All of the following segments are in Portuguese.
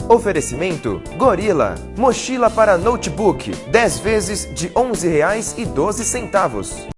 Oferecimento Gorilla, mochila para notebook, 10 vezes de R$ 11,12.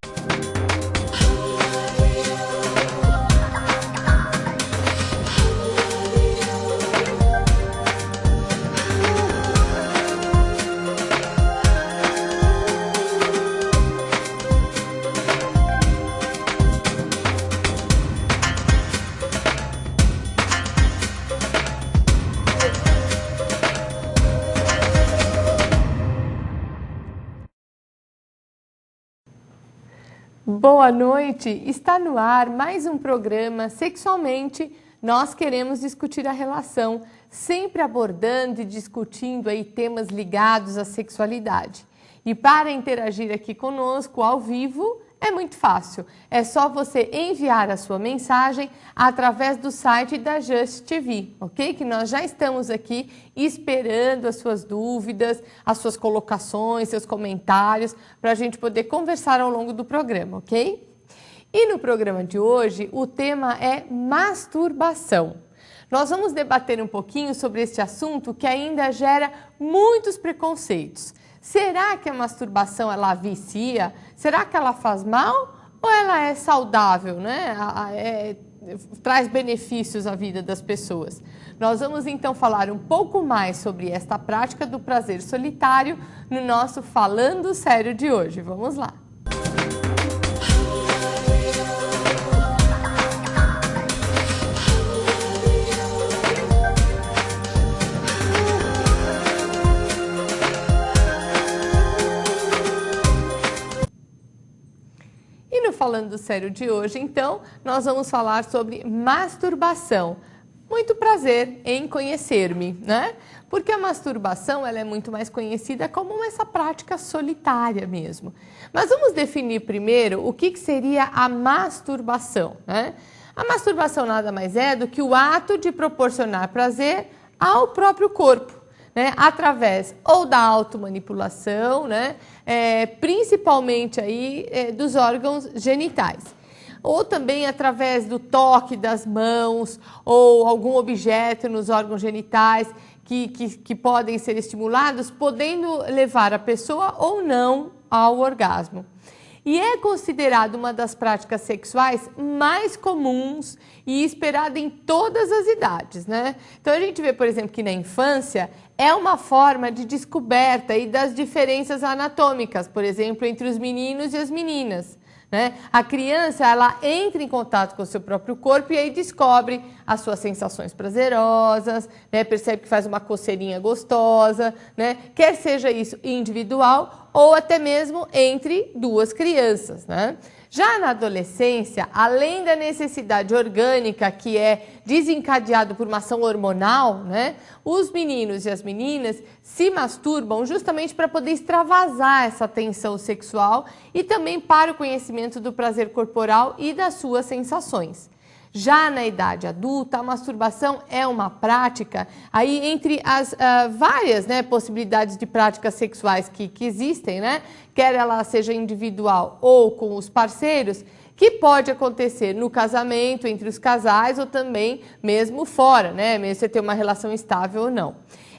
Boa noite! Está no ar mais um programa Sexualmente. Nós queremos discutir a relação, sempre abordando e discutindo aí temas ligados à sexualidade. E para interagir aqui conosco ao vivo é muito fácil. É só você enviar a sua mensagem através do site da Just TV, ok? Que nós já estamos aqui esperando as suas dúvidas, as suas colocações, seus comentários, para a gente poder conversar ao longo do programa, ok? E no programa de hoje, o tema é masturbação. Nós vamos debater um pouquinho sobre este assunto que ainda gera muitos preconceitos. Será que a masturbação ela vicia? Será que ela faz mal ou ela é saudável, né? Traz benefícios à vida das pessoas? Nós vamos então falar um pouco mais sobre esta prática do prazer solitário no nosso Falando Sério de hoje. Vamos lá! Falando Sério de hoje, então, nós vamos falar sobre masturbação. Muito prazer em conhecer-me, né? Porque a masturbação ela é muito mais conhecida como essa prática solitária mesmo. Mas vamos definir primeiro o que seria a masturbação, né? A masturbação nada mais é do que o ato de proporcionar prazer ao próprio corpo, né, através ou da automanipulação, né, principalmente aí, dos órgãos genitais, ou também através do toque das mãos ou algum objeto nos órgãos genitais que podem ser estimulados, podendo levar a pessoa ou não ao orgasmo. E é considerado uma das práticas sexuais mais comuns e esperada em todas as idades, né? Então a gente vê, por exemplo, que na infância é uma forma de descoberta e das diferenças anatômicas, por exemplo, entre os meninos e as meninas, né? A criança, ela entra em contato com o seu próprio corpo e aí descobre as suas sensações prazerosas, né? Percebe que faz uma coceirinha gostosa, né? Quer seja isso individual ou até mesmo entre duas crianças, né? Já na adolescência, além da necessidade orgânica que é desencadeado por uma ação hormonal, né, os meninos e as meninas se masturbam justamente para poder extravasar essa tensão sexual e também para o conhecimento do prazer corporal e das suas sensações. Já na idade adulta, a masturbação é uma prática, aí entre as várias, né, possibilidades de práticas sexuais que existem, né, quer ela seja individual ou com os parceiros, que pode acontecer no casamento, entre os casais ou também mesmo fora, né, mesmo você ter uma relação estável ou não.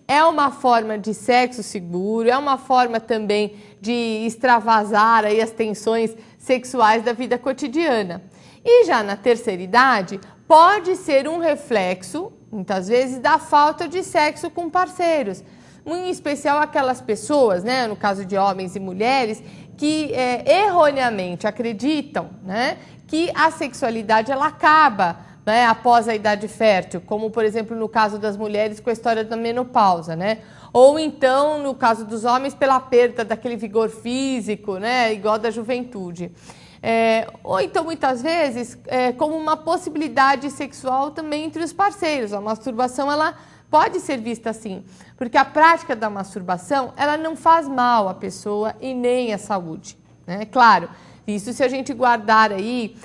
É uma forma de sexo seguro, é uma forma também de extravasar aí as tensões sexuais da vida cotidiana. E já na terceira idade, pode ser um reflexo, muitas vezes, da falta de sexo com parceiros. Em especial aquelas pessoas, né, no caso de homens e mulheres, que erroneamente acreditam, né, que a sexualidade ela acaba, né, após a idade fértil, como, por exemplo, no caso das mulheres com a história da menopausa, né? Ou então, no caso dos homens, pela perda daquele vigor físico, né, igual da juventude. Ou então, muitas vezes, como uma possibilidade sexual também entre os parceiros. A masturbação ela pode ser vista assim, porque a prática da masturbação ela não faz mal à pessoa e nem à saúde, né? Claro, isso se a gente guardar aí,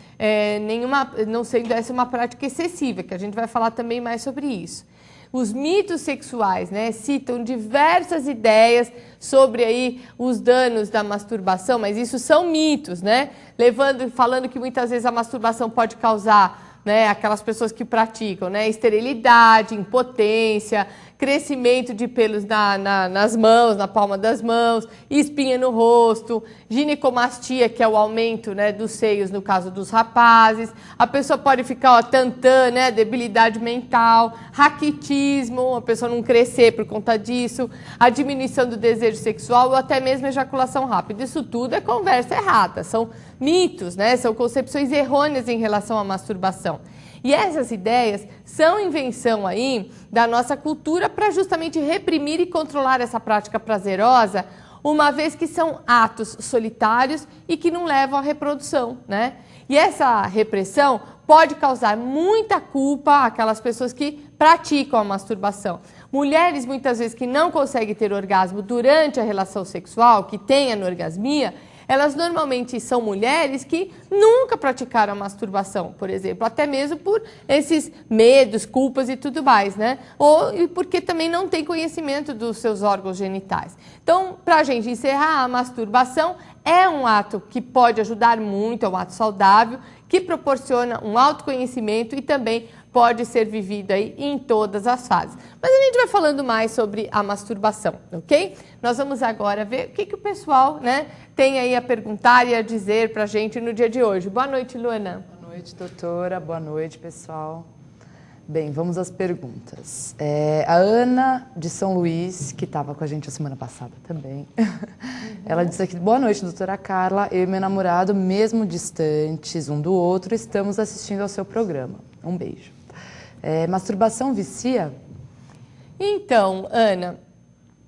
não sendo essa uma prática excessiva, que a gente vai falar também mais sobre isso. Os mitos sexuais, né, citam diversas ideias sobre aí os danos da masturbação, mas isso são mitos, né? Falando que muitas vezes a masturbação pode causar, né, aquelas pessoas que praticam, né, esterilidade, impotência, crescimento de pelos nas mãos, na palma das mãos, espinha no rosto, ginecomastia, que é o aumento, né, dos seios no caso dos rapazes. A pessoa pode ficar tantã, né, debilidade mental, raquitismo, a pessoa não crescer por conta disso, a diminuição do desejo sexual ou até mesmo ejaculação rápida. Isso tudo é conversa errada, são mitos, né, são concepções errôneas em relação à masturbação. E essas ideias são invenção aí da nossa cultura para justamente reprimir e controlar essa prática prazerosa, uma vez que são atos solitários e que não levam à reprodução, né? E essa repressão pode causar muita culpa àquelas pessoas que praticam a masturbação. Mulheres, muitas vezes, que não conseguem ter orgasmo durante a relação sexual, que têm anorgasmia, elas normalmente são mulheres que nunca praticaram a masturbação, por exemplo, até mesmo por esses medos, culpas e tudo mais, né? Ou porque também não tem conhecimento dos seus órgãos genitais. Então, para a gente encerrar, a masturbação é um ato que pode ajudar muito, é um ato saudável, que proporciona um autoconhecimento e também pode ser vivido aí em todas as fases. Mas a gente vai falando mais sobre a masturbação, ok? Nós vamos agora ver o que o pessoal, né, tem aí a perguntar e a dizer pra gente no dia de hoje. Boa noite, Luana. Boa noite, doutora. Boa noite, pessoal. Bem, vamos às perguntas. A Ana, de São Luís, que estava com a gente a semana passada também, ela disse aqui: boa noite, doutora Carla. Eu e meu namorado, mesmo distantes um do outro, estamos assistindo ao seu programa. Um beijo. Masturbação vicia? Então, Ana,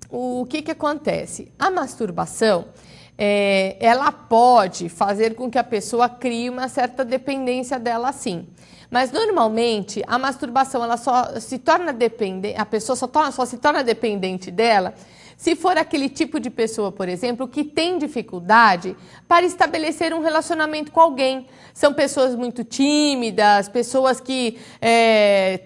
o que acontece? A masturbação, ela pode fazer com que a pessoa crie uma certa dependência dela, sim. Mas, normalmente, a masturbação, ela só se torna dependente, a pessoa só se torna dependente dela se for aquele tipo de pessoa, por exemplo, que tem dificuldade para estabelecer um relacionamento com alguém. São pessoas muito tímidas, pessoas que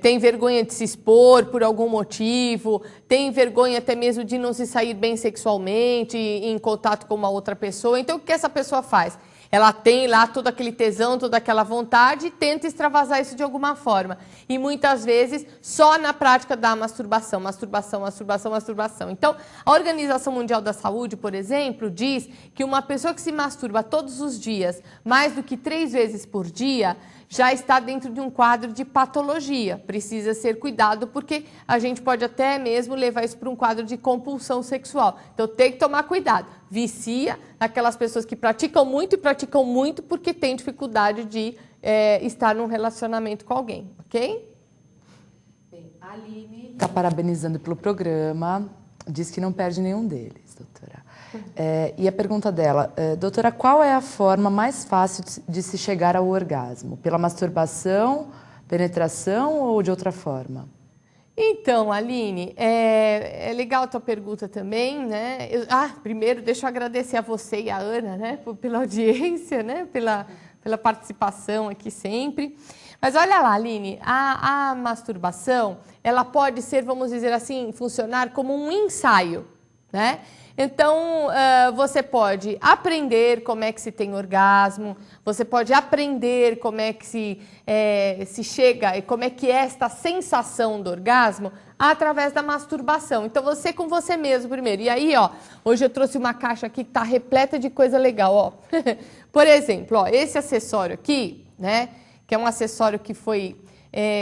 têm vergonha de se expor por algum motivo, têm vergonha até mesmo de não se sair bem sexualmente em contato com uma outra pessoa. Então, o que essa pessoa faz? Ela tem lá todo aquele tesão, toda aquela vontade e tenta extravasar isso de alguma forma. E muitas vezes só na prática da masturbação. Então, a Organização Mundial da Saúde, por exemplo, diz que uma pessoa que se masturba todos os dias, mais do que 3 vezes por dia, já está dentro de um quadro de patologia. Precisa ser cuidado porque a gente pode até mesmo levar isso para um quadro de compulsão sexual. Então tem que tomar cuidado. Vicia aquelas pessoas que praticam muito porque têm dificuldade de estar num relacionamento com alguém, ok? Bem, a Aline está parabenizando pelo programa, diz que não perde nenhum deles, doutora. E a pergunta dela, doutora, qual é a forma mais fácil de se chegar ao orgasmo? Pela masturbação, penetração ou de outra forma? Então, Aline, é legal a tua pergunta também, né? Primeiro, deixa eu agradecer a você e a Ana, né, pela audiência, né, pela participação aqui sempre. Mas olha lá, Aline, a masturbação, ela pode ser, vamos dizer assim, funcionar como um ensaio, né? Então, você pode aprender como é que se tem orgasmo, você pode aprender como é que se chega e como é que é esta sensação do orgasmo através da masturbação. Então, você com você mesmo primeiro. E aí, ó, hoje eu trouxe uma caixa aqui que está repleta de coisa legal, ó. Por exemplo, ó, esse acessório aqui, né, que é um acessório que foi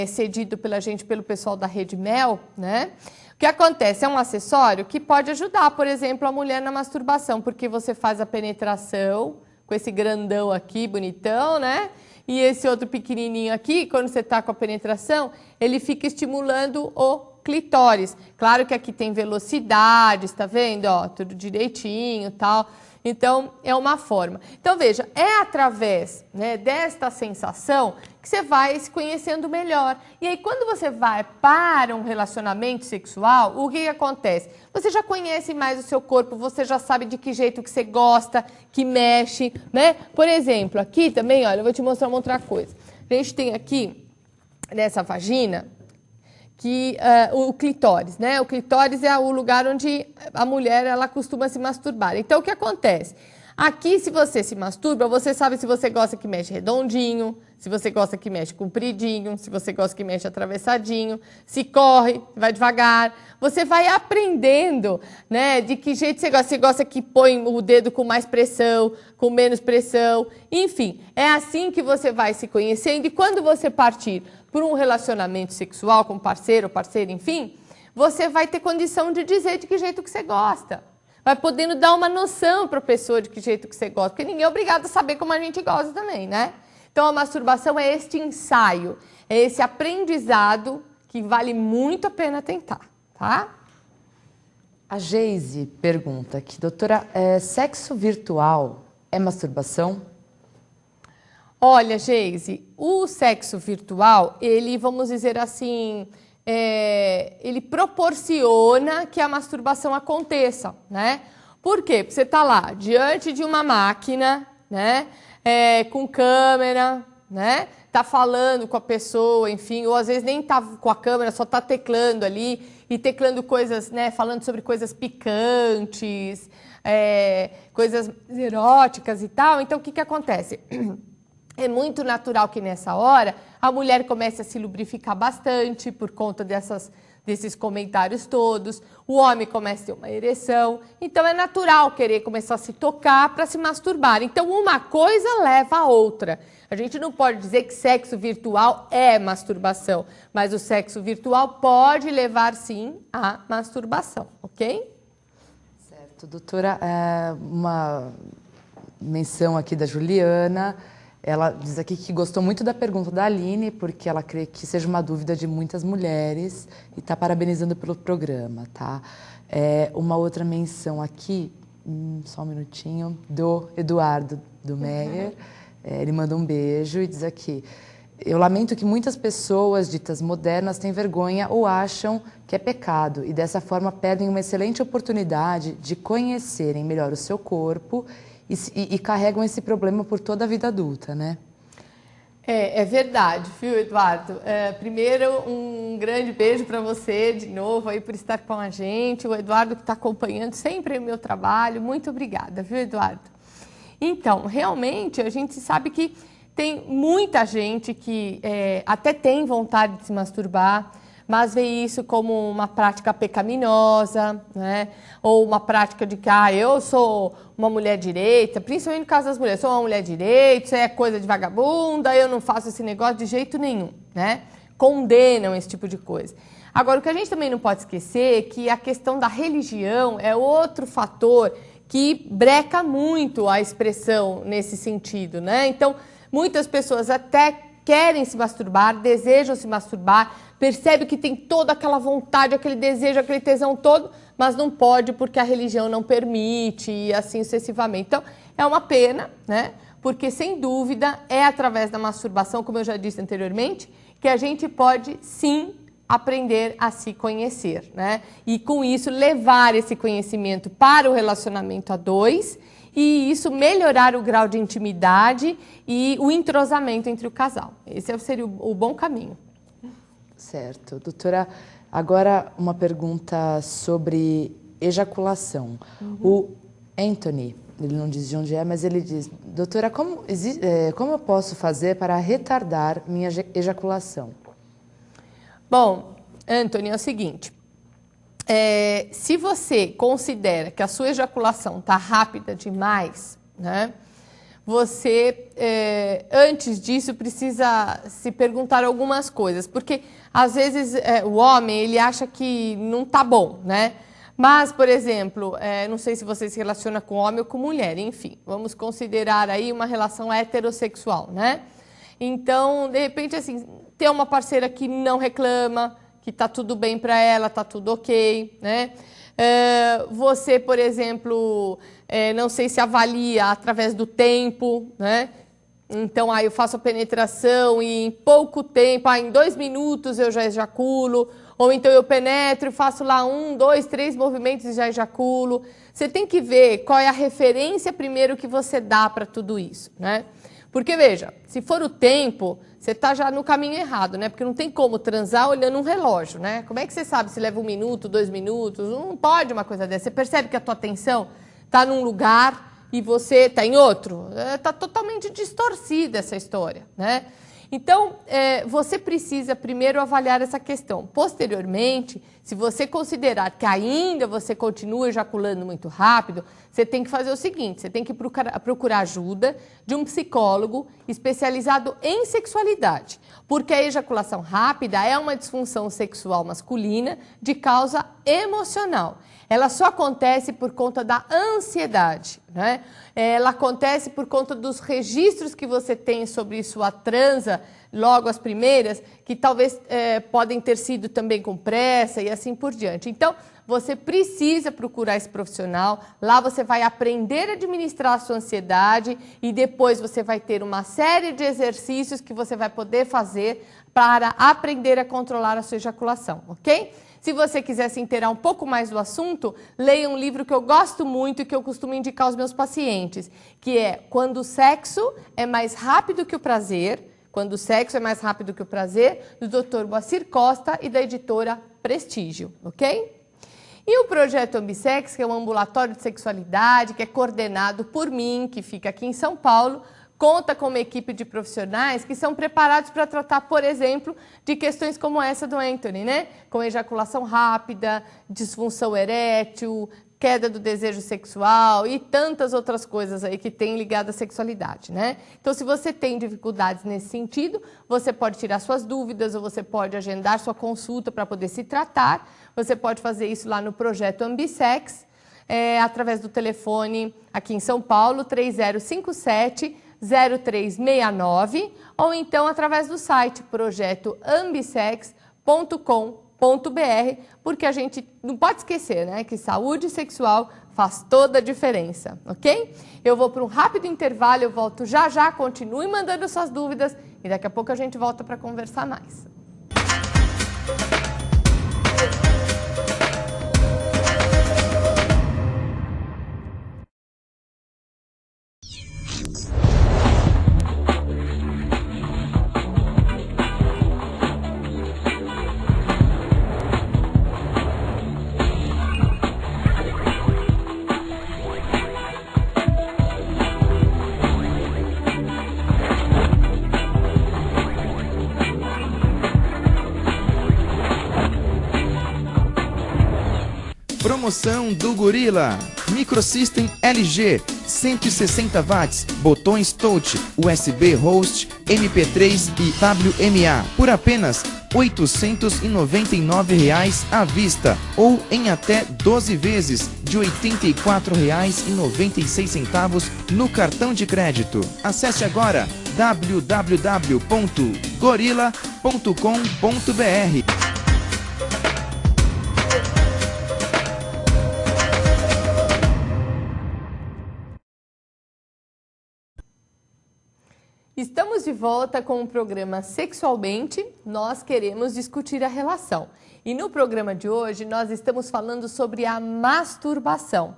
cedido pela gente, pelo pessoal da Rede Mel, né? O que acontece? É um acessório que pode ajudar, por exemplo, a mulher na masturbação, porque você faz a penetração com esse grandão aqui, bonitão, né? E esse outro pequenininho aqui, quando você está com a penetração, ele fica estimulando o clitóris. Claro que aqui tem velocidades, tá vendo? Ó, tudo direitinho e tal. Então, é uma forma. Então, veja, é através, né, desta sensação que você vai se conhecendo melhor. E aí, quando você vai para um relacionamento sexual, o que acontece? Você já conhece mais o seu corpo, você já sabe de que jeito que você gosta, que mexe, né? Por exemplo, aqui também, olha, eu vou te mostrar uma outra coisa. A gente tem aqui, nessa vagina, que o clitóris, né? O clitóris é o lugar onde a mulher ela costuma se masturbar. Então, o que acontece? Aqui, se você se masturba, você sabe se você gosta que mexe redondinho, se você gosta que mexe compridinho, se você gosta que mexe atravessadinho, se corre, vai devagar. Você vai aprendendo, né, de que jeito você gosta. Você gosta que põe o dedo com mais pressão, com menos pressão. Enfim, é assim que você vai se conhecendo. E quando você partir por um relacionamento sexual com parceiro ou parceira, enfim, você vai ter condição de dizer de que jeito que você gosta. Vai podendo dar uma noção para a pessoa de que jeito que você gosta, porque ninguém é obrigado a saber como a gente gosta também, né? Então, a masturbação é este ensaio, é esse aprendizado que vale muito a pena tentar, tá? A Geise pergunta aqui, doutora, sexo virtual é masturbação? Olha, Geise, o sexo virtual, ele, vamos dizer assim, ele proporciona que a masturbação aconteça, né? Por quê? Porque você está lá, diante de uma máquina, né? Com câmera, né? Tá falando com a pessoa, enfim, ou às vezes nem tá com a câmera, só tá teclando ali, e teclando coisas, né? Falando sobre coisas picantes, coisas eróticas e tal. Então, o que que acontece? É muito natural que nessa hora a mulher comece a se lubrificar bastante por conta desses comentários todos. O homem começa a ter uma ereção. Então é natural querer começar a se tocar para se masturbar. Então uma coisa leva a outra. A gente não pode dizer que sexo virtual é masturbação, mas o sexo virtual pode levar sim à masturbação, ok? Certo, doutora, uma menção aqui da Juliana. Ela diz aqui que gostou muito da pergunta da Aline, porque ela crê que seja uma dúvida de muitas mulheres e está parabenizando pelo programa, tá? Uma outra menção aqui, só um minutinho, do Eduardo do Meyer. Ele manda um beijo e diz aqui: eu lamento que muitas pessoas ditas modernas têm vergonha ou acham que é pecado e dessa forma perdem uma excelente oportunidade de conhecerem melhor o seu corpo e carregam esse problema por toda a vida adulta, né? É verdade, viu, Eduardo? Primeiro, um grande beijo para você de novo aí por estar com a gente. O Eduardo que está acompanhando sempre o meu trabalho. Muito obrigada, viu, Eduardo? Então, realmente, a gente sabe que tem muita gente que até tem vontade de se masturbar, mas vê isso como uma prática pecaminosa, né? Ou uma prática de que, eu sou uma mulher direita, principalmente no caso das mulheres, sou uma mulher direita, isso é coisa de vagabunda, eu não faço esse negócio de jeito nenhum, né? Condenam esse tipo de coisa. Agora, o que a gente também não pode esquecer é que a questão da religião é outro fator que breca muito a expressão nesse sentido, né? Então, muitas pessoas até querem se masturbar, desejam se masturbar, percebe que tem toda aquela vontade, aquele desejo, aquele tesão todo, mas não pode porque a religião não permite e assim sucessivamente. Então, é uma pena, né? Porque, sem dúvida, é através da masturbação, como eu já disse anteriormente, que a gente pode, sim, aprender a se conhecer, né? E, com isso, levar esse conhecimento para o relacionamento a dois e isso melhorar o grau de intimidade e o entrosamento entre o casal. Esse seria o bom caminho. Certo. Doutora, agora uma pergunta sobre ejaculação. O Anthony, ele não diz de onde é, mas ele diz: doutora, como eu posso fazer para retardar minha ejaculação? Bom, Anthony, é o seguinte. Se você considera que a sua ejaculação está rápida demais, né? Você, antes disso, precisa se perguntar algumas coisas. Porque, às vezes, o homem ele acha que não está bom, né? Mas, por exemplo, não sei se você se relaciona com homem ou com mulher, enfim. Vamos considerar aí uma relação heterossexual, né? Então, de repente, assim, ter uma parceira que não reclama, que está tudo bem para ela, está tudo ok, né? Você, por exemplo, não sei se avalia através do tempo, né? Então, eu faço a penetração e em pouco tempo, em 2 minutos eu já ejaculo, ou então eu penetro e faço lá 1, 2, 3 movimentos e já ejaculo. Você tem que ver qual é a referência primeiro que você dá para tudo isso, né? Porque, veja, se for o tempo, você está já no caminho errado, né? Porque não tem como transar olhando um relógio, né? Como é que você sabe se leva 1 minuto, 2 minutos? Não pode uma coisa dessa. Você percebe que a tua atenção está num lugar e você está em outro. Está totalmente distorcida essa história, né? Então, você precisa primeiro avaliar essa questão. Posteriormente, se você considerar que ainda você continua ejaculando muito rápido, você tem que fazer o seguinte, você tem que procurar ajuda de um psicólogo especializado em sexualidade, porque a ejaculação rápida é uma disfunção sexual masculina de causa emocional. Ela só acontece por conta da ansiedade, né? Ela acontece por conta dos registros que você tem sobre sua transa, logo as primeiras, que talvez podem ter sido também com pressa e assim por diante. Então, você precisa procurar esse profissional, lá você vai aprender a administrar a sua ansiedade e depois você vai ter uma série de exercícios que você vai poder fazer para aprender a controlar a sua ejaculação, ok? Se você quiser se inteirar um pouco mais do assunto, leia um livro que eu gosto muito e que eu costumo indicar aos meus pacientes, que é Quando o Sexo é Mais Rápido que o Prazer, Quando o Sexo é Mais Rápido que o Prazer, do Dr. Moacir Costa e da editora Prestígio, ok? E o projeto Ambissex, que é um ambulatório de sexualidade, que é coordenado por mim, que fica aqui em São Paulo, conta com uma equipe de profissionais que são preparados para tratar, por exemplo, de questões como essa do Anthony, né? Com ejaculação rápida, disfunção erétil, queda do desejo sexual e tantas outras coisas aí que tem ligado à sexualidade, né? Então, se você tem dificuldades nesse sentido, você pode tirar suas dúvidas ou você pode agendar sua consulta para poder se tratar. Você pode fazer isso lá no projeto Ambissex, através do telefone aqui em São Paulo, 3057-0369, ou então através do site projetoambissex.com.br, porque a gente não pode esquecer, né, que saúde sexual faz toda a diferença, ok? Eu vou para um rápido intervalo, eu volto já já, continue mandando suas dúvidas e daqui a pouco a gente volta para conversar mais. Promoção do Gorila. Microsystem LG, 160 watts, botões touch, USB host, MP3 e WMA, por apenas R$ 899 à vista ou em até 12 vezes de R$ 84,96 no cartão de crédito. Acesse agora www.gorilla.com.br. Estamos de volta com o programa Sexualmente, nós queremos discutir a relação. E no programa de hoje nós estamos falando sobre a masturbação.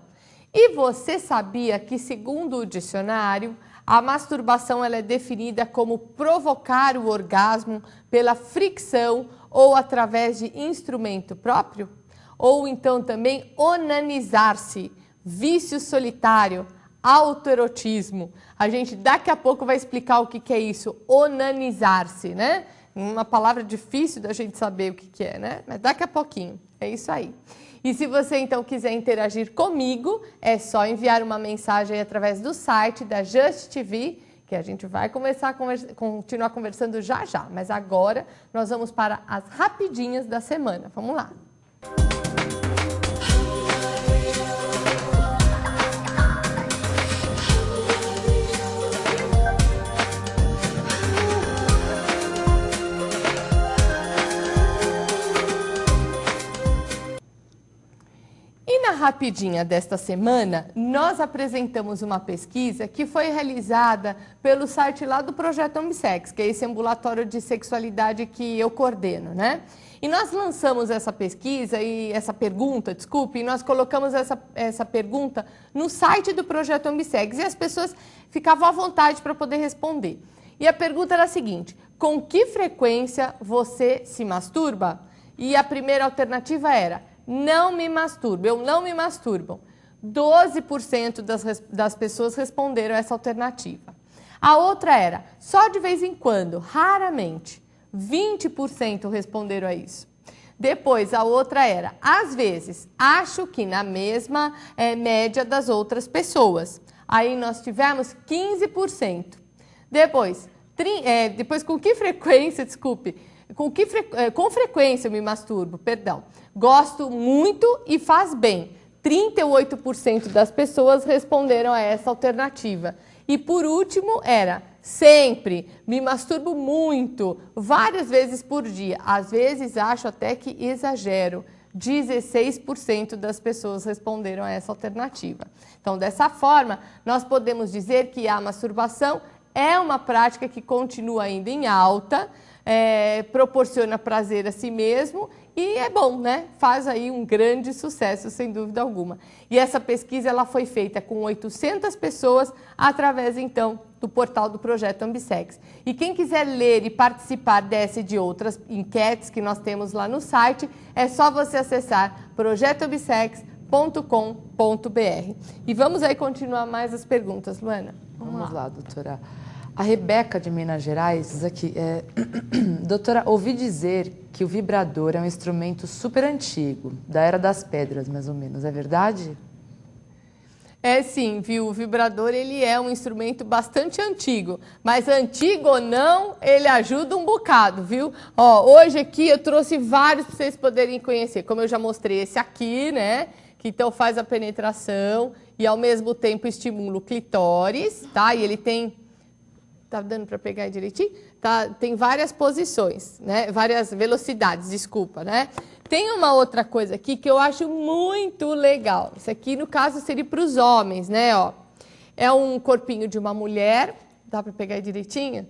E você sabia que, segundo o dicionário, a masturbação ela é definida como provocar o orgasmo pela fricção ou através de instrumento próprio? Ou então também onanizar-se, vício solitário, autoerotismo. A gente daqui a pouco vai explicar o que é isso, onanizar-se, né? Uma palavra difícil da gente saber o que é, né? Mas daqui a pouquinho, é isso aí. E se você então quiser interagir comigo, é só enviar uma mensagem através do site da Just TV, que a gente vai continuar conversando já já. Mas agora nós vamos para as rapidinhas da semana. Vamos lá. Na rapidinha desta semana, nós apresentamos uma pesquisa que foi realizada pelo site lá do Projeto Ambissex, que é esse ambulatório de sexualidade que eu coordeno, né? E nós lançamos essa pesquisa e essa pergunta, desculpe, e nós colocamos essa pergunta no site do Projeto Ambissex e as pessoas ficavam à vontade para poder responder. E a pergunta era a seguinte: com que frequência você se masturba? E a primeira alternativa era: não me masturbo, eu não me masturbo. 12% das pessoas responderam essa alternativa. A outra era só de vez em quando, raramente, 20% responderam a isso. Depois, a outra era, às vezes, acho que na mesma média das outras pessoas. Aí nós tivemos 15%. Depois com que frequência, desculpe, com frequência eu me masturbo, perdão. Gosto muito e faz bem. 38% das pessoas responderam a essa alternativa. E por último era sempre, me masturbo muito, várias vezes por dia. Às vezes acho até que exagero. 16% das pessoas responderam a essa alternativa. Então, dessa forma, nós podemos dizer que a masturbação é uma prática que continua ainda em alta, proporciona prazer a si mesmo e é bom, né? Faz aí um grande sucesso, sem dúvida alguma. E essa pesquisa ela foi feita com 800 pessoas através, então, do portal do Projeto Ambissex. E quem quiser ler e participar dessa e de outras enquetes que nós temos lá no site, é só você acessar projetoambissex.com.br. E vamos aí continuar mais as perguntas, Luana. Vamos lá, doutora. A Rebeca, de Minas Gerais, diz aqui, doutora, ouvi dizer que o vibrador é um instrumento super antigo, da Era das Pedras, mais ou menos, é verdade? É sim, viu? O vibrador ele é um instrumento bastante antigo, mas antigo ou não, ele ajuda um bocado, viu? Ó, hoje aqui eu trouxe vários para vocês poderem conhecer, como eu já mostrei esse aqui, né? Que então faz a penetração e ao mesmo tempo estimula o clitóris, tá? E ele tem... Tá dando para pegar direitinho? Tá, tem várias posições, né? Várias velocidades, desculpa, né? Tem uma outra coisa aqui que eu acho muito legal. Isso aqui, no caso, seria para os homens, né? Ó, é um corpinho de uma mulher. Dá para pegar direitinho?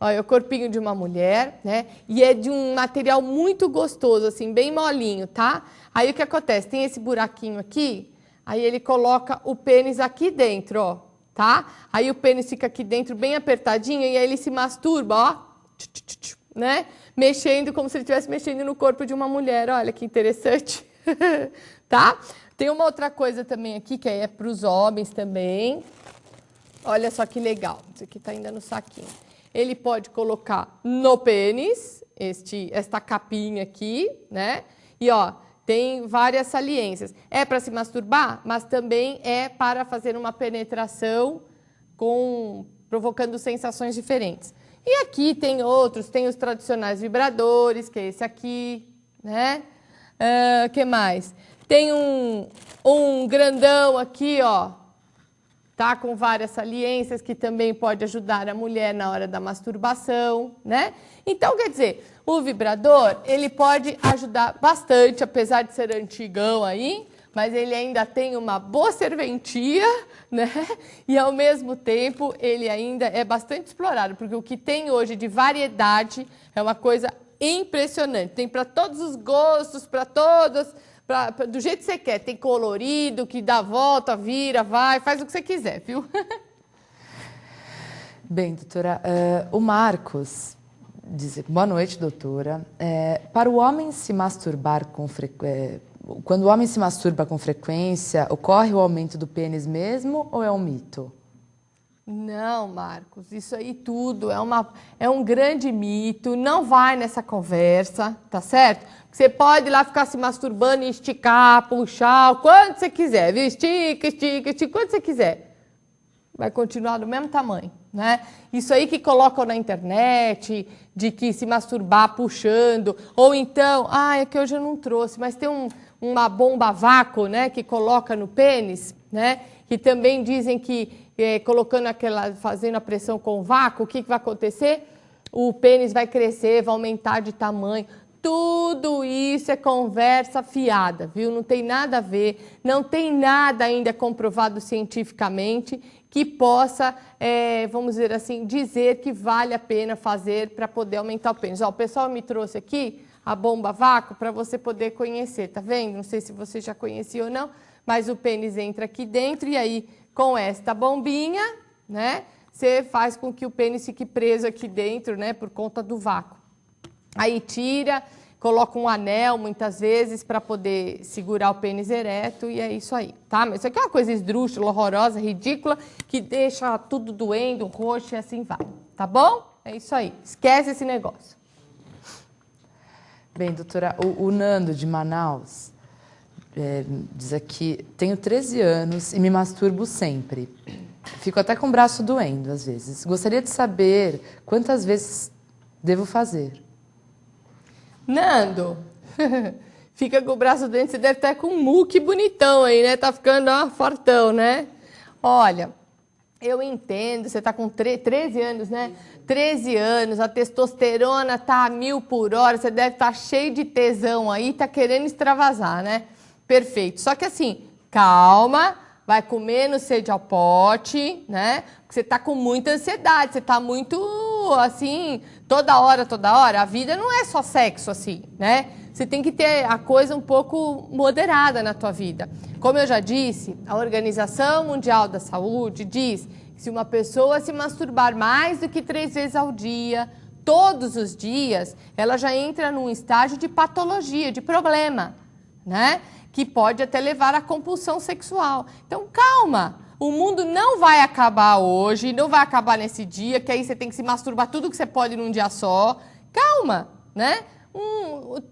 Ó, é o corpinho de uma mulher, né? E é de um material muito gostoso, assim, bem molinho, tá? Aí o que acontece? Tem esse buraquinho aqui, aí ele coloca o pênis aqui dentro, ó. Tá? Aí o pênis fica aqui dentro bem apertadinho e aí ele se masturba, ó, né? Mexendo como se ele estivesse mexendo no corpo de uma mulher. Olha que interessante. Tá? Tem uma outra coisa também aqui que é para os homens também. Olha só que legal. Isso aqui tá ainda no saquinho. Ele pode colocar no pênis esta capinha aqui, né? E ó, tem várias saliências. É para se masturbar, mas também é para fazer uma penetração provocando sensações diferentes. E aqui tem outros, tem os tradicionais vibradores, que é esse aqui, né? Que mais? Tem um grandão aqui, ó, tá? Com várias saliências, que também pode ajudar a mulher na hora da masturbação, né? Então, quer dizer, o vibrador, ele pode ajudar bastante, apesar de ser antigão aí, mas ele ainda tem uma boa serventia, né? E, ao mesmo tempo, ele ainda é bastante explorado, porque o que tem hoje de variedade é uma coisa impressionante. Tem para todos os gostos, para todos, do jeito que você quer. Tem colorido, que dá volta, vira, vai, faz o que você quiser, viu? Bem, doutora, o Marcos diz, boa noite, doutora. Para o homem se masturbar quando o homem se masturba com frequência, ocorre o aumento do pênis mesmo ou é um mito? Não, Marcos, isso aí tudo é um grande mito, não vai nessa conversa, tá certo? Você pode ir lá ficar se masturbando e esticar, puxar, o quanto você quiser, viu? Estica, estica, estica, quanto você quiser. Vai continuar do mesmo tamanho, né? Isso aí que colocam na internet, de que se masturbar puxando, ou então, é que hoje eu não trouxe, mas tem uma bomba a vácuo, né, que coloca no pênis, né, que também dizem que fazendo a pressão com o vácuo, o que vai acontecer? O pênis vai crescer, vai aumentar de tamanho. Tudo isso é conversa fiada, viu? Não tem nada a ver, não tem nada ainda comprovado cientificamente que possa, vamos dizer assim, dizer que vale a pena fazer para poder aumentar o pênis. Ó, o pessoal me trouxe aqui a bomba a vácuo para você poder conhecer, tá vendo? Não sei se você já conhecia ou não, mas o pênis entra aqui dentro e aí, com esta bombinha, né, você faz com que o pênis fique preso aqui dentro, né, por conta do vácuo. Aí tira, coloca um anel, muitas vezes, para poder segurar o pênis ereto, e é isso aí, tá? Mas isso aqui é uma coisa esdrúxula, horrorosa, ridícula, que deixa tudo doendo, roxo e assim vai, tá bom? É isso aí, esquece esse negócio. Bem, doutora, o Nando, de Manaus, diz aqui, tenho 13 anos e me masturbo sempre. Fico até com o braço doendo, às vezes. Gostaria de saber quantas vezes devo fazer. Nando, fica com o braço doendo, você deve estar com um muque bonitão aí, né? Tá ficando fortão, né? Olha, eu entendo, você tá com 13 anos, né? 13 anos, a testosterona tá a 1000 por hora, você deve estar cheio de tesão aí, tá querendo extravasar, né? Perfeito. Só que assim, calma, vai comer no sede ao pote, né? Porque você tá com muita ansiedade, você tá muito, assim, toda hora. A vida não é só sexo, assim, né? Você tem que ter a coisa um pouco moderada na tua vida. Como eu já disse, a Organização Mundial da Saúde diz que se uma pessoa se masturbar mais do que 3 vezes ao dia, todos os dias, ela já entra num estágio de patologia, de problema, né? Que pode até levar à compulsão sexual. Então, calma, o mundo não vai acabar hoje, não vai acabar nesse dia, que aí você tem que se masturbar tudo que você pode num dia só. Calma, né?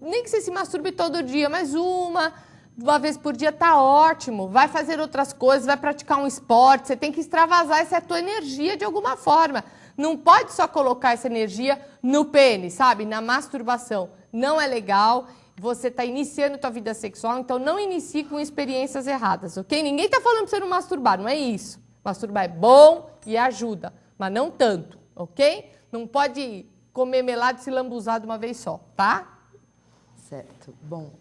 Nem que você se masturbe todo dia, mas uma vez por dia tá ótimo. Vai fazer outras coisas, vai praticar um esporte, você tem que extravasar essa tua energia de alguma forma. Não pode só colocar essa energia no pênis, sabe? Na masturbação. Não é legal. Você está iniciando a tua vida sexual, então não inicie com experiências erradas, ok? Ninguém está falando para você não masturbar, não é isso. Masturbar é bom e ajuda, mas não tanto, ok? Não pode comer melado e se lambuzar de uma vez só, tá? Certo. Bom,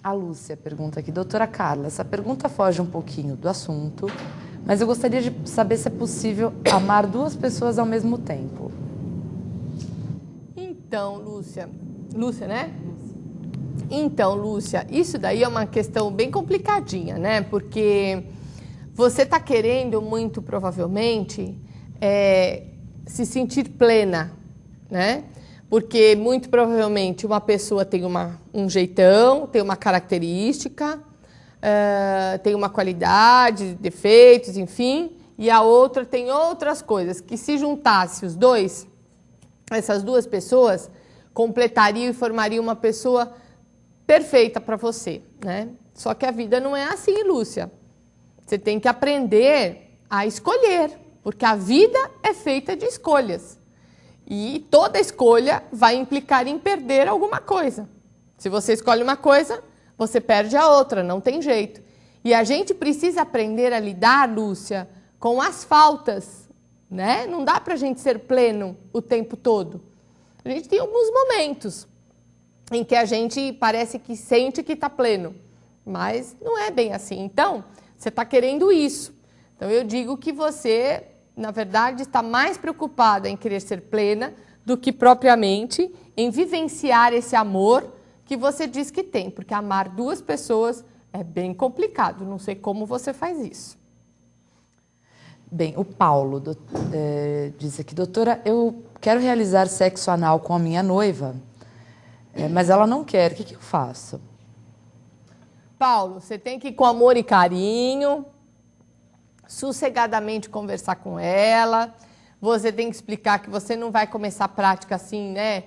a Lúcia pergunta aqui. Doutora Carla, essa pergunta foge um pouquinho do assunto, mas eu gostaria de saber se é possível amar 2 pessoas ao mesmo tempo. Então, Lúcia, né? Então, Lúcia, isso daí é uma questão bem complicadinha, né? Porque você está querendo, muito provavelmente, se sentir plena, né? Porque, muito provavelmente, uma pessoa tem um jeitão, tem uma característica, tem uma qualidade, defeitos, enfim, e a outra tem outras coisas, que se juntasse essas 2 pessoas, completariam e formariam uma pessoa perfeita para você, né? Só que a vida não é assim, Lúcia. Você tem que aprender a escolher, porque a vida é feita de escolhas. E toda escolha vai implicar em perder alguma coisa. Se você escolhe uma coisa, você perde a outra, não tem jeito. E a gente precisa aprender a lidar, Lúcia, com as faltas, né? Não dá para a gente ser pleno o tempo todo. A gente tem alguns momentos em que a gente parece que sente que está pleno, mas não é bem assim. Então, você está querendo isso. Então, eu digo que você, na verdade, está mais preocupada em querer ser plena do que propriamente em vivenciar esse amor que você diz que tem, porque amar 2 pessoas é bem complicado. Não sei como você faz isso. Bem, o Paulo diz aqui, doutora, eu quero realizar sexo anal com a minha noiva, mas ela não quer. O que eu faço? Paulo, você tem que ir com amor e carinho, sossegadamente conversar com ela. Você tem que explicar que você não vai começar a prática assim, né?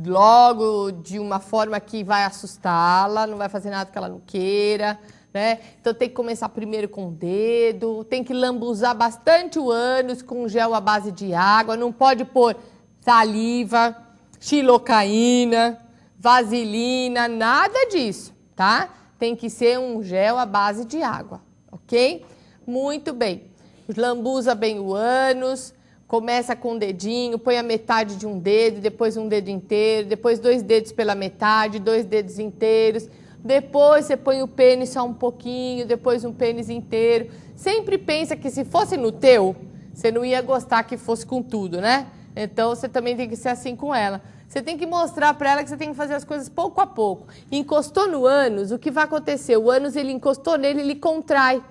Logo, de uma forma que vai assustá-la, não vai fazer nada que ela não queira, né? Então tem que começar primeiro com o dedo, tem que lambuzar bastante o ânus com gel à base de água, não pode pôr saliva, xilocaína, vaselina, nada disso, tá? Tem que ser um gel à base de água, ok? Muito bem. Lambuza bem o ânus, começa com um dedinho, põe a metade de um dedo, depois um dedo inteiro, depois 2 dedos pela metade, 2 dedos inteiros, depois você põe o pênis só um pouquinho, depois um pênis inteiro. Sempre pensa que se fosse no teu, você não ia gostar que fosse com tudo, né? Então você também tem que ser assim com ela. Você tem que mostrar para ela que você tem que fazer as coisas pouco a pouco. Encostou no ânus, o que vai acontecer? O ânus, ele encostou nele, ele contrai.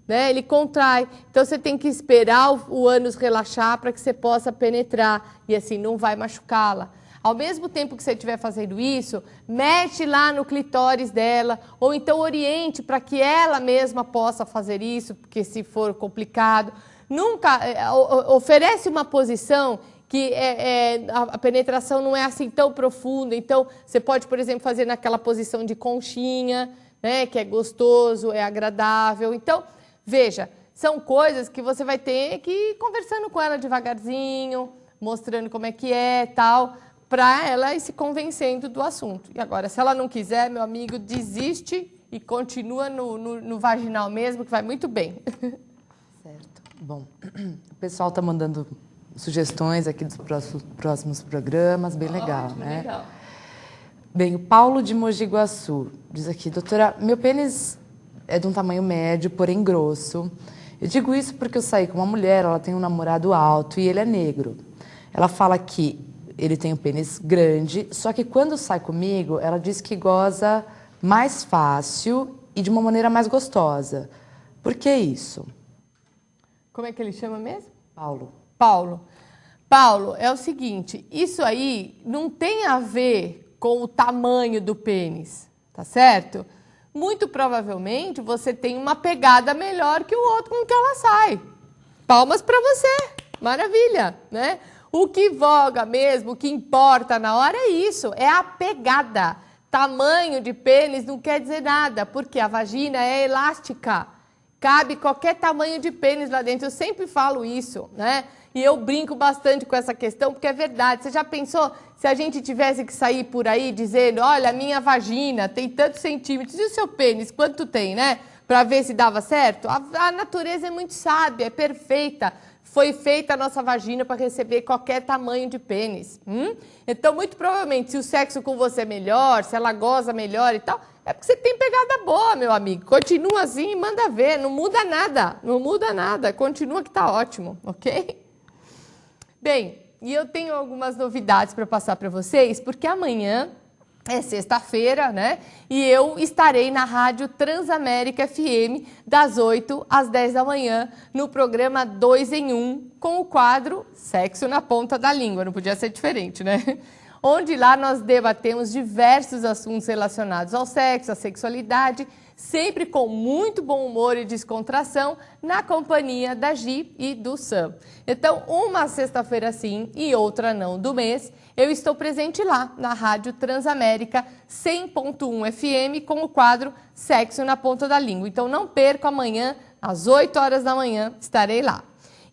Né? Ele contrai. Então você tem que esperar o ânus relaxar para que você possa penetrar. E assim não vai machucá-la. Ao mesmo tempo que você estiver fazendo isso, mexe lá no clitóris dela, ou então oriente para que ela mesma possa fazer isso, porque se for complicado, nunca oferece uma posição que a penetração não é assim tão profunda. Então, você pode, por exemplo, fazer naquela posição de conchinha, né, que é gostoso, é agradável. Então, veja, são coisas que você vai ter que ir conversando com ela devagarzinho, mostrando como é que é, tal, para ela ir se convencendo do assunto. E agora, se ela não quiser, meu amigo, desiste e continua no vaginal mesmo, que vai muito bem. Certo. Bom, o pessoal está mandando sugestões aqui dos próximos programas, bem legal, Ótimo, né? Legal. Bem, o Paulo de Mogi Guaçu diz aqui, doutora, meu pênis é de um tamanho médio, porém grosso. Eu digo isso porque eu saí com uma mulher, ela tem um namorado alto e ele é negro. Ela fala que ele tem um pênis grande, só que quando sai comigo, ela diz que goza mais fácil e de uma maneira mais gostosa. Por que isso? Como é que ele chama mesmo? Paulo. Paulo, é o seguinte, isso aí não tem a ver com o tamanho do pênis, tá certo? Muito provavelmente você tem uma pegada melhor que o outro com que ela sai. Palmas para você, maravilha, né? O que voga mesmo, o que importa na hora é isso, é a pegada. Tamanho de pênis não quer dizer nada, porque a vagina é elástica. Cabe qualquer tamanho de pênis lá dentro, eu sempre falo isso, né? E eu brinco bastante com essa questão, porque é verdade. Você já pensou se a gente tivesse que sair por aí dizendo, olha, a minha vagina tem tantos centímetros, e o seu pênis, quanto tem, né? Para ver se dava certo? A natureza é muito sábia, é perfeita. Foi feita a nossa vagina para receber qualquer tamanho de pênis. Então, muito provavelmente, se o sexo com você é melhor, se ela goza melhor e tal, é porque você tem pegada boa, meu amigo. Continua assim e manda ver. Não muda nada. Não muda nada. Continua que tá ótimo, ok? Bem, e eu tenho algumas novidades para passar para vocês, porque amanhã é sexta-feira, né? E eu estarei na Rádio Transamérica FM das 8 às 10 da manhã no programa 2 em 1 com o quadro Sexo na Ponta da Língua. Não podia ser diferente, né? Onde lá nós debatemos diversos assuntos relacionados ao sexo, à sexualidade, sempre com muito bom humor e descontração, na companhia da Gi e do Sam. Então, uma sexta-feira sim e outra não do mês, eu estou presente lá na Rádio Transamérica 100.1 FM com o quadro Sexo na Ponta da Língua. Então, não perca amanhã, às 8 horas da manhã, estarei lá.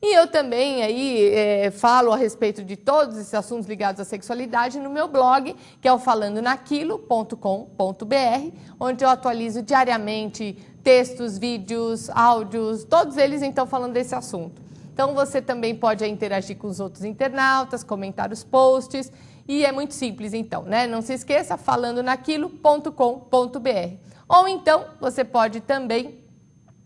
E eu também aí falo a respeito de todos esses assuntos ligados à sexualidade no meu blog, que é o falandonaquilo.com.br, onde eu atualizo diariamente textos, vídeos, áudios, todos eles então falando desse assunto. Então você também pode interagir com os outros internautas, comentar os posts, e é muito simples então, né? Não se esqueça, falandonaquilo.com.br. Ou então você pode também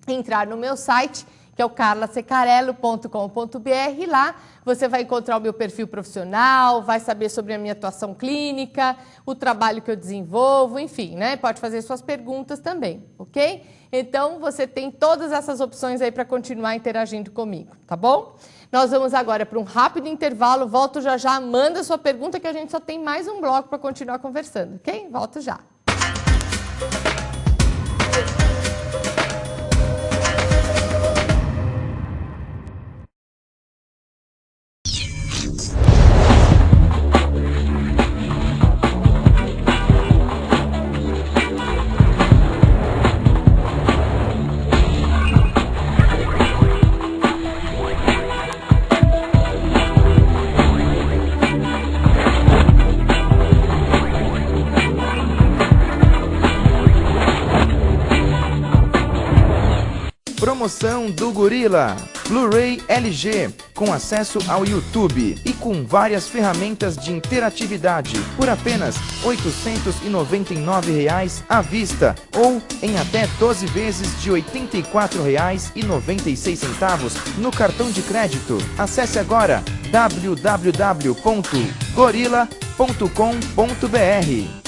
entrar no meu site, que é o carlasecarello.com.br. Lá você vai encontrar o meu perfil profissional, vai saber sobre a minha atuação clínica, o trabalho que eu desenvolvo, enfim, né? Pode fazer suas perguntas também, ok? Então, você tem todas essas opções aí para continuar interagindo comigo, tá bom? Nós vamos agora para um rápido intervalo, volto já já, manda sua pergunta que a gente só tem mais um bloco para continuar conversando, ok? Volto já. Promoção do Gorila. Blu-ray LG, com acesso ao YouTube e com várias ferramentas de interatividade, por apenas R$ 899 à vista ou em até 12 vezes de R$ 84,96 no cartão de crédito. Acesse agora www.gorila.com.br.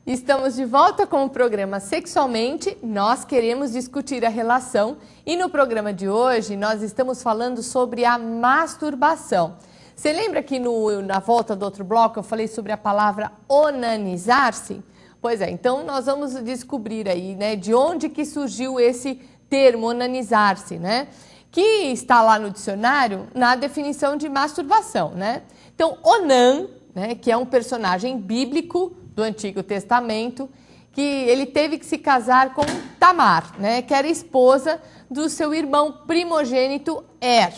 Estamos de volta com o programa Sexualmente, nós queremos discutir a relação e no programa de hoje nós estamos falando sobre a masturbação. Você lembra que na volta do outro bloco eu falei sobre a palavra onanizar-se? Pois é, então nós vamos descobrir aí, né, de onde que surgiu esse termo onanizar-se, né? Que está lá no dicionário na definição de masturbação, né? Então, Onan, né, que é um personagem bíblico do Antigo Testamento, que ele teve que se casar com Tamar, né, que era esposa do seu irmão primogênito Er,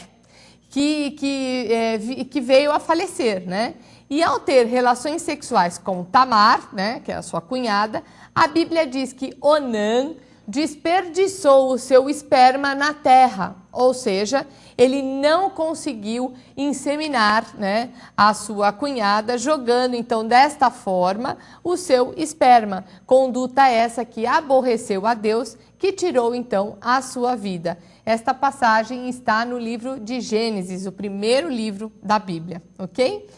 que veio a falecer, né? E ao ter relações sexuais com Tamar, né, que é a sua cunhada, a Bíblia diz que Onan desperdiçou o seu esperma na terra, ou seja, ele não conseguiu inseminar, né, a sua cunhada, jogando então desta forma o seu esperma. Conduta essa que aborreceu a Deus, que tirou então a sua vida. Esta passagem está no livro de Gênesis, o primeiro livro da Bíblia, ok?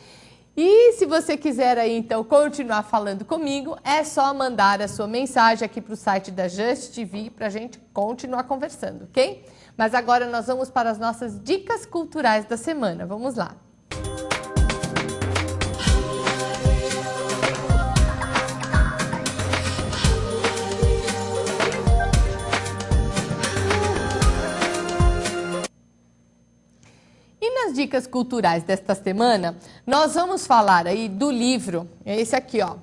E se você quiser aí, então, continuar falando comigo, é só mandar a sua mensagem aqui para o site da Just TV para a gente continuar conversando, ok? Mas agora nós vamos para as nossas dicas culturais da semana. Vamos lá. E nas dicas culturais desta semana, nós vamos falar aí do livro, é esse aqui, ó,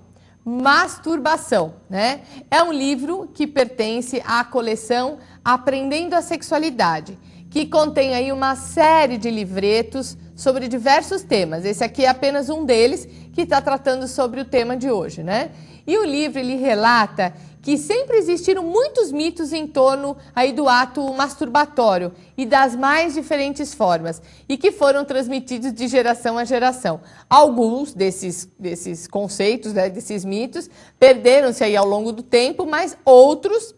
Masturbação, né? É um livro que pertence à coleção Aprendendo a Sexualidade, que contém aí uma série de livretos sobre diversos temas. Esse aqui é apenas um deles que está tratando sobre o tema de hoje, né? E o livro, ele relata que sempre existiram muitos mitos em torno aí do ato masturbatório e das mais diferentes formas, e que foram transmitidos de geração a geração. Alguns desses conceitos, né, desses mitos, perderam-se aí ao longo do tempo, mas outros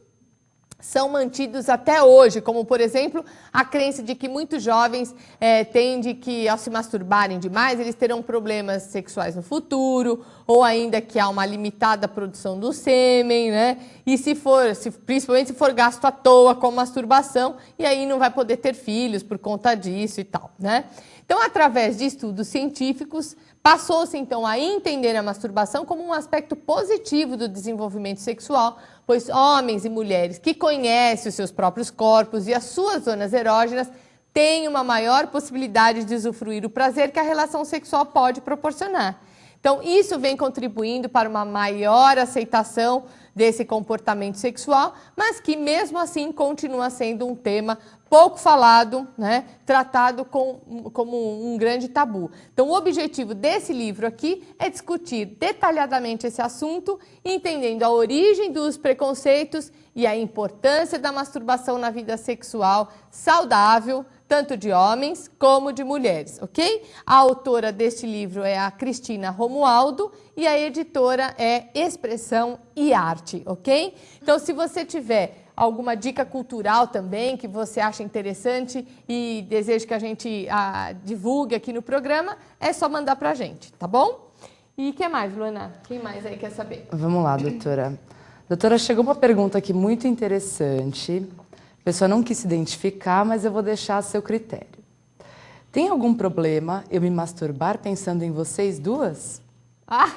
são mantidos até hoje, como, por exemplo, a crença de que muitos jovens têm de que, ao se masturbarem demais, eles terão problemas sexuais no futuro, ou ainda que há uma limitada produção do sêmen, né? E principalmente se for gasto à toa com masturbação, e aí não vai poder ter filhos por conta disso e tal, né? Então, através de estudos científicos, passou-se então a entender a masturbação como um aspecto positivo do desenvolvimento sexual, pois homens e mulheres que conhecem os seus próprios corpos e as suas zonas erógenas têm uma maior possibilidade de usufruir o prazer que a relação sexual pode proporcionar. Então, isso vem contribuindo para uma maior aceitação desse comportamento sexual, mas que mesmo assim continua sendo um tema pouco falado, né, tratado como um grande tabu. Então, o objetivo desse livro aqui é discutir detalhadamente esse assunto, entendendo a origem dos preconceitos e a importância da masturbação na vida sexual saudável, tanto de homens como de mulheres, ok? A autora deste livro é a Cristina Romualdo e a editora é Expressão e Arte, ok? Então, se você tiver alguma dica cultural também que você acha interessante e deseja que a gente divulgue aqui no programa, é só mandar pra gente, tá bom? E o que mais, Luana? Quem mais aí quer saber? Vamos lá, doutora. Doutora, chegou uma pergunta aqui muito interessante. A pessoa não quis se identificar, mas eu vou deixar a seu critério. Tem algum problema eu me masturbar pensando em vocês duas? Ah!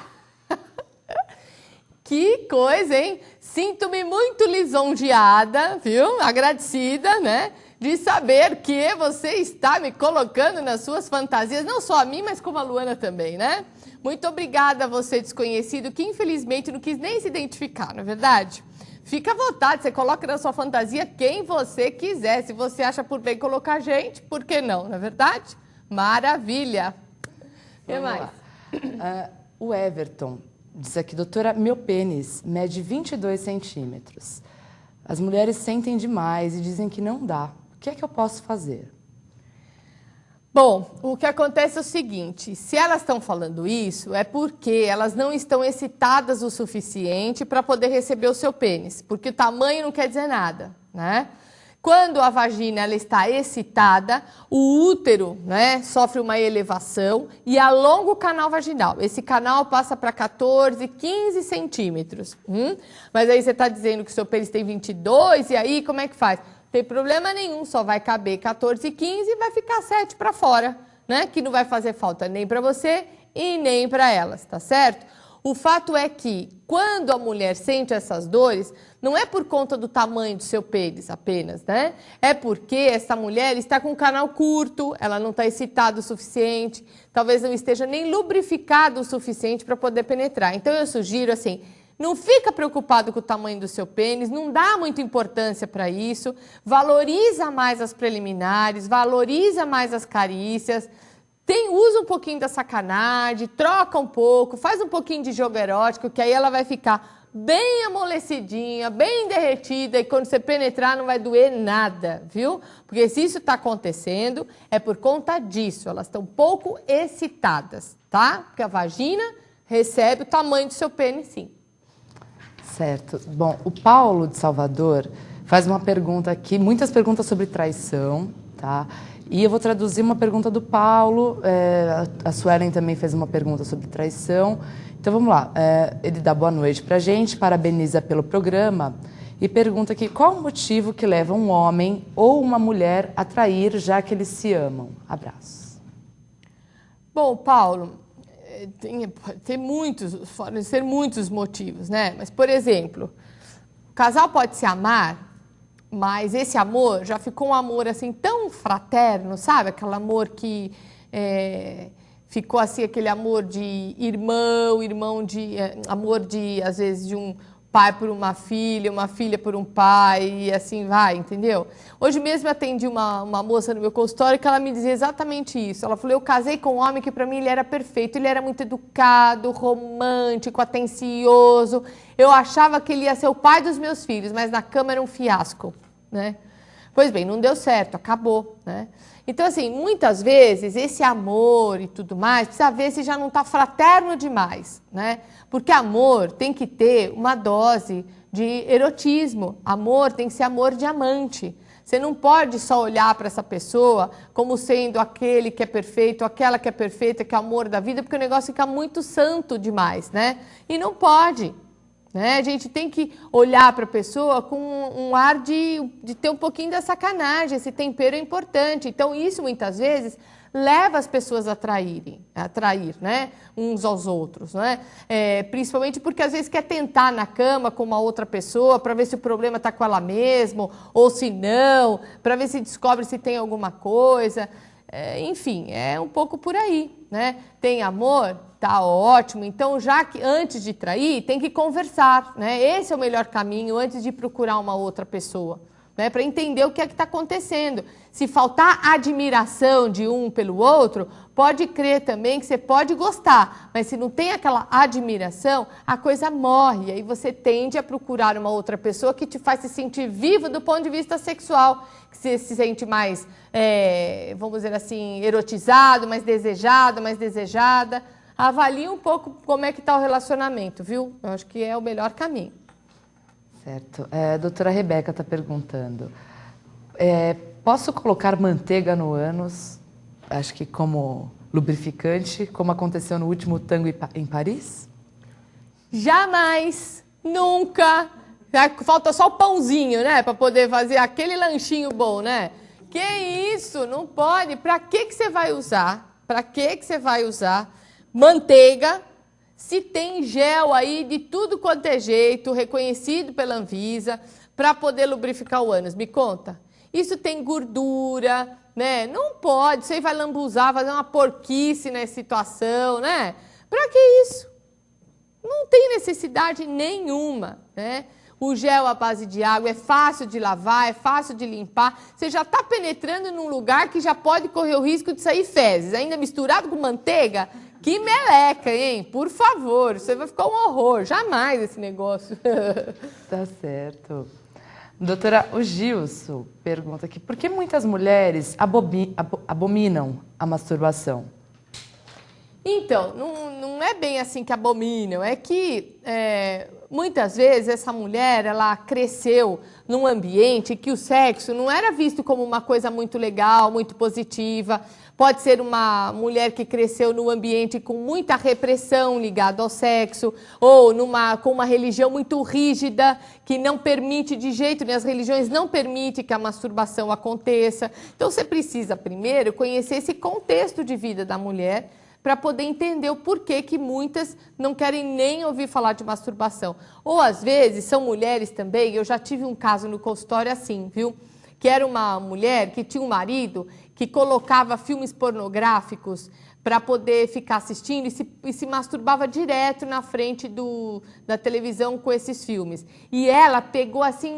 Que coisa, hein? Sinto-me muito lisonjeada, viu? Agradecida, né? De saber que você está me colocando nas suas fantasias, não só a mim, mas como a Luana também, né? Muito obrigada a você, desconhecido, que infelizmente não quis nem se identificar, não é verdade? Fica à vontade, você coloca na sua fantasia quem você quiser. Se você acha por bem colocar gente, por que não, não é verdade? Maravilha! O que mais? O Everton diz aqui, doutora, meu pênis mede 22 centímetros. As mulheres sentem demais e dizem que não dá. O que é que eu posso fazer? Bom, o que acontece é o seguinte, se elas estão falando isso, é porque elas não estão excitadas o suficiente para poder receber o seu pênis, porque o tamanho não quer dizer nada, né? Quando a vagina ela está excitada, o útero, né, sofre uma elevação e alonga o canal vaginal. Esse canal passa para 14, 15 centímetros. Mas aí você está dizendo que o seu pênis tem 22, e aí como é que faz? Não tem problema nenhum, só vai caber 14, 15 e vai ficar 7 para fora, né? Que não vai fazer falta nem para você e nem para elas, tá certo? O fato é que, quando a mulher sente essas dores, não é por conta do tamanho do seu pênis apenas, né? É porque essa mulher está com o canal curto, ela não está excitada o suficiente, talvez não esteja nem lubrificado o suficiente para poder penetrar. Então, eu sugiro assim, não fica preocupado com o tamanho do seu pênis, não dá muita importância para isso, valoriza mais as preliminares, valoriza mais as carícias, usa um pouquinho da sacanagem, troca um pouco, faz um pouquinho de jogo erótico, que aí ela vai ficar bem amolecidinha, bem derretida, e quando você penetrar não vai doer nada, viu? Porque se isso está acontecendo, é por conta disso, elas estão pouco excitadas, tá? Porque a vagina recebe o tamanho do seu pênis, sim. Certo. Bom, o Paulo de Salvador faz uma pergunta aqui, muitas perguntas sobre traição, tá? E eu vou traduzir uma pergunta do Paulo, a Suelen também fez uma pergunta sobre traição. Então vamos lá, ele dá boa noite pra gente, parabeniza pelo programa e pergunta aqui qual o motivo que leva um homem ou uma mulher a trair, já que eles se amam. Abraços. Bom, Paulo, podem ser muitos motivos, né? Mas, por exemplo, o casal pode se amar, mas esse amor já ficou um amor assim tão fraterno, sabe? Aquele amor que ficou assim, aquele amor de irmão amor de, às vezes, de um pai por uma filha por um pai, e assim vai, entendeu? Hoje mesmo eu atendi uma moça no meu consultório que ela me dizia exatamente isso. Ela falou, eu casei com um homem que para mim ele era perfeito, ele era muito educado, romântico, atencioso. Eu achava que ele ia ser o pai dos meus filhos, mas na cama era um fiasco, né? Pois bem, não deu certo, acabou, né? Então, assim, muitas vezes esse amor e tudo mais, precisa ver se já não está fraterno demais, né? Porque amor tem que ter uma dose de erotismo. Amor tem que ser amor de amante. Você não pode só olhar para essa pessoa como sendo aquele que é perfeito, aquela que é perfeita, que é o amor da vida, porque o negócio fica muito santo demais, né? E não pode. Né? A gente tem que olhar para a pessoa com um ar de ter um pouquinho da sacanagem, esse tempero é importante. Então, isso muitas vezes leva as pessoas a trair, né? Uns aos outros. Né? Principalmente porque às vezes quer tentar na cama com uma outra pessoa para ver se o problema está com ela mesma, ou se não, para ver se descobre se tem alguma coisa. Enfim, é um pouco por aí. Né? Tem amor? Tá ótimo. Então, já que antes de trair, tem que conversar, né? Esse é o melhor caminho antes de procurar uma outra pessoa, né? Para entender o que é que está acontecendo. Se faltar admiração de um pelo outro, pode crer também que você pode gostar, mas se não tem aquela admiração, a coisa morre. Aí você tende a procurar uma outra pessoa que te faz se sentir vivo do ponto de vista sexual, que você se sente mais, vamos dizer assim, erotizado, mais desejado, mais desejada. Avalie um pouco como é que está o relacionamento, viu? Eu acho que é o melhor caminho. Certo. A doutora Rebeca está perguntando, posso colocar manteiga no ânus, acho que como lubrificante, como aconteceu no último tango em Paris? Jamais, nunca. Falta só o pãozinho, né? Para poder fazer aquele lanchinho bom, né? Que isso, não pode. Para que você vai usar? Para que você vai usar manteiga, se tem gel aí de tudo quanto é jeito, reconhecido pela Anvisa, para poder lubrificar o ânus? Me conta. Isso tem gordura, né? Não pode, você vai lambuzar, fazer uma porquice nessa situação, né? Para que isso? Não tem necessidade nenhuma, né? O gel à base de água é fácil de lavar, é fácil de limpar. Você já está penetrando num lugar que já pode correr o risco de sair fezes. Ainda misturado com manteiga? Que meleca, hein? Por favor, você vai ficar um horror. Jamais esse negócio. Tá certo. Doutora, o Gilson pergunta aqui, por que muitas mulheres abominam a masturbação? Então, não é bem assim que abominam, é que muitas vezes essa mulher, ela cresceu num ambiente que o sexo não era visto como uma coisa muito legal, muito positiva. Pode ser uma mulher que cresceu num ambiente com muita repressão ligada ao sexo, ou com uma religião muito rígida, que não permite de jeito nenhum, as religiões não permitem que a masturbação aconteça. Então, você precisa primeiro conhecer esse contexto de vida da mulher, para poder entender o porquê que muitas não querem nem ouvir falar de masturbação. Ou, às vezes, são mulheres também, eu já tive um caso no consultório assim, viu? Que era uma mulher que tinha um marido que colocava filmes pornográficos para poder ficar assistindo e se masturbava direto na frente da televisão com esses filmes. E ela pegou, assim,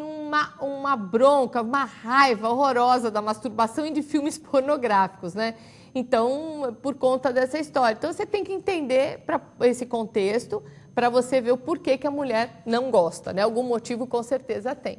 uma bronca, uma raiva horrorosa da masturbação e de filmes pornográficos, né? Então, por conta dessa história. Então, você tem que entender esse contexto para você ver o porquê que a mulher não gosta, né? Algum motivo, com certeza, tem.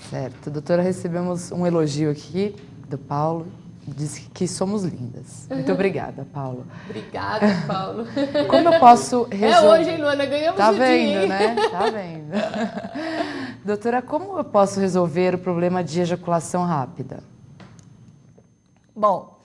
Certo. Doutora, recebemos um elogio aqui do Paulo. Diz que somos lindas. Muito obrigada, Paulo. Obrigada, Paulo. Como eu posso resolver... hoje, hein, Luana? Ganhamos o dia. Tá vendo, né? Tá vendo. Doutora, como eu posso resolver o problema de ejaculação rápida? Bom,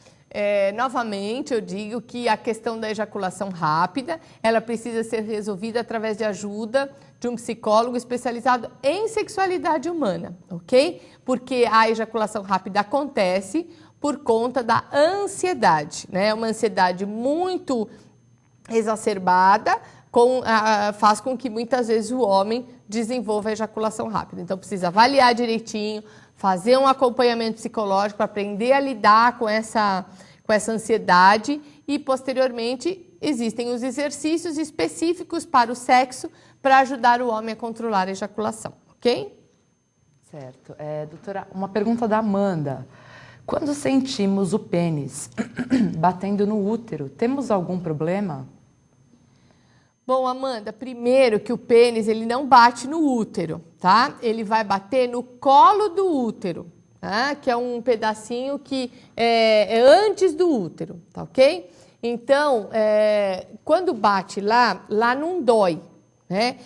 novamente eu digo que a questão da ejaculação rápida, ela precisa ser resolvida através de ajuda de um psicólogo especializado em sexualidade humana, ok? Porque a ejaculação rápida acontece por conta da ansiedade, né? Uma ansiedade muito exacerbada faz com que muitas vezes o homem desenvolva a ejaculação rápida. Então precisa avaliar direitinho, fazer um acompanhamento psicológico para aprender a lidar com essa ansiedade e, posteriormente, existem os exercícios específicos para o sexo para ajudar o homem a controlar a ejaculação, ok? Certo. Doutora, uma pergunta da Amanda. Quando sentimos o pênis batendo no útero, temos algum problema? Bom, Amanda, primeiro que o pênis ele não bate no útero, tá? Ele vai bater no colo do útero, tá? Que é um pedacinho que é antes do útero, tá ok? Então, quando bate lá não dói, né?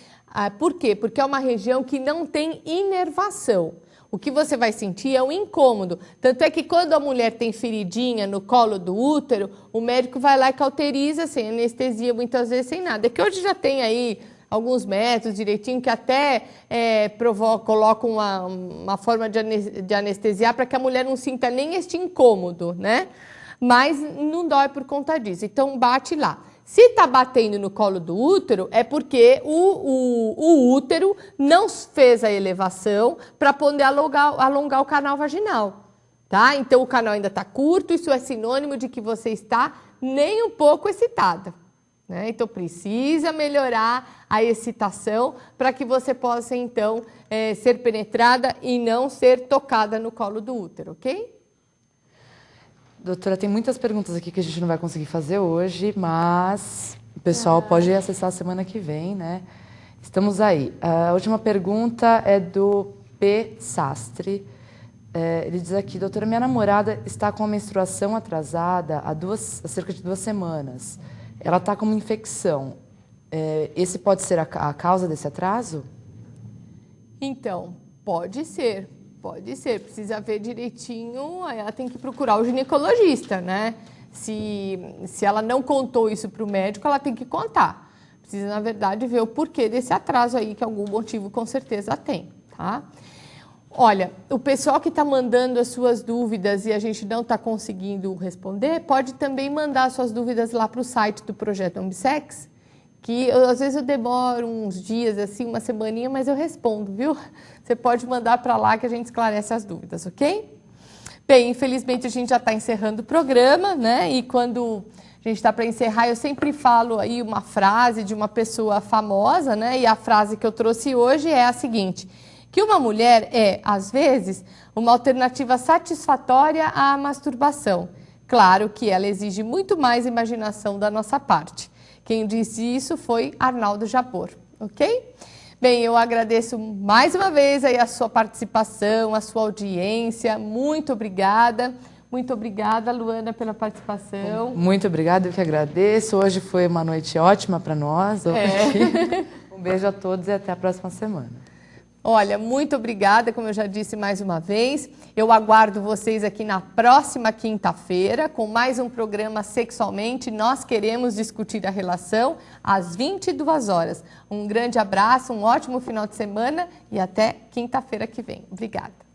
Por quê? Porque é uma região que não tem inervação. O que você vai sentir é um incômodo. Tanto é que quando a mulher tem feridinha no colo do útero, o médico vai lá e cauteriza sem anestesia, muitas vezes sem nada. É que hoje já tem aí alguns métodos direitinho que até colocam uma forma de anestesiar para que a mulher não sinta nem este incômodo, né? Mas não dói por conta disso. Então bate lá. Se está batendo no colo do útero, é porque o útero não fez a elevação para poder alongar o canal vaginal, tá? Então, o canal ainda está curto, isso é sinônimo de que você está nem um pouco excitada, né? Então, precisa melhorar a excitação para que você possa, então, ser penetrada e não ser tocada no colo do útero, ok? Doutora, tem muitas perguntas aqui que a gente não vai conseguir fazer hoje, mas o pessoal pode acessar semana que vem, né? Estamos aí. A última pergunta é do P. Sastre. Ele diz aqui, doutora, minha namorada está com a menstruação atrasada há cerca de 2 semanas. Ela está com uma infecção. Esse pode ser a causa desse atraso? Então, pode ser. Pode ser, precisa ver direitinho, ela tem que procurar o ginecologista, né? Se ela não contou isso para o médico, ela tem que contar. Precisa, na verdade, ver o porquê desse atraso aí, que algum motivo com certeza tem, tá? Olha, o pessoal que está mandando as suas dúvidas e a gente não está conseguindo responder, pode também mandar as suas dúvidas lá para o site do Projeto Ambissex, que às vezes eu demoro uns dias, assim, uma semaninha, mas eu respondo, viu? Você pode mandar para lá que a gente esclarece as dúvidas, ok? Bem, infelizmente a gente já está encerrando o programa, né? E quando a gente está para encerrar, eu sempre falo aí uma frase de uma pessoa famosa, né? E a frase que eu trouxe hoje é a seguinte, que uma mulher é, às vezes, uma alternativa satisfatória à masturbação. Claro que ela exige muito mais imaginação da nossa parte. Quem disse isso foi Arnaldo Jabor, ok? Bem, eu agradeço mais uma vez aí a sua participação, a sua audiência, muito obrigada. Muito obrigada, Luana, pela participação. Muito obrigada, eu que agradeço. Hoje foi uma noite ótima para nós. Um beijo a todos e até a próxima semana. Olha, muito obrigada, como eu já disse mais uma vez. Eu aguardo vocês aqui na próxima quinta-feira com mais um programa Sexualmente. Nós queremos discutir a relação às 22 horas. Um grande abraço, um ótimo final de semana e até quinta-feira que vem. Obrigada.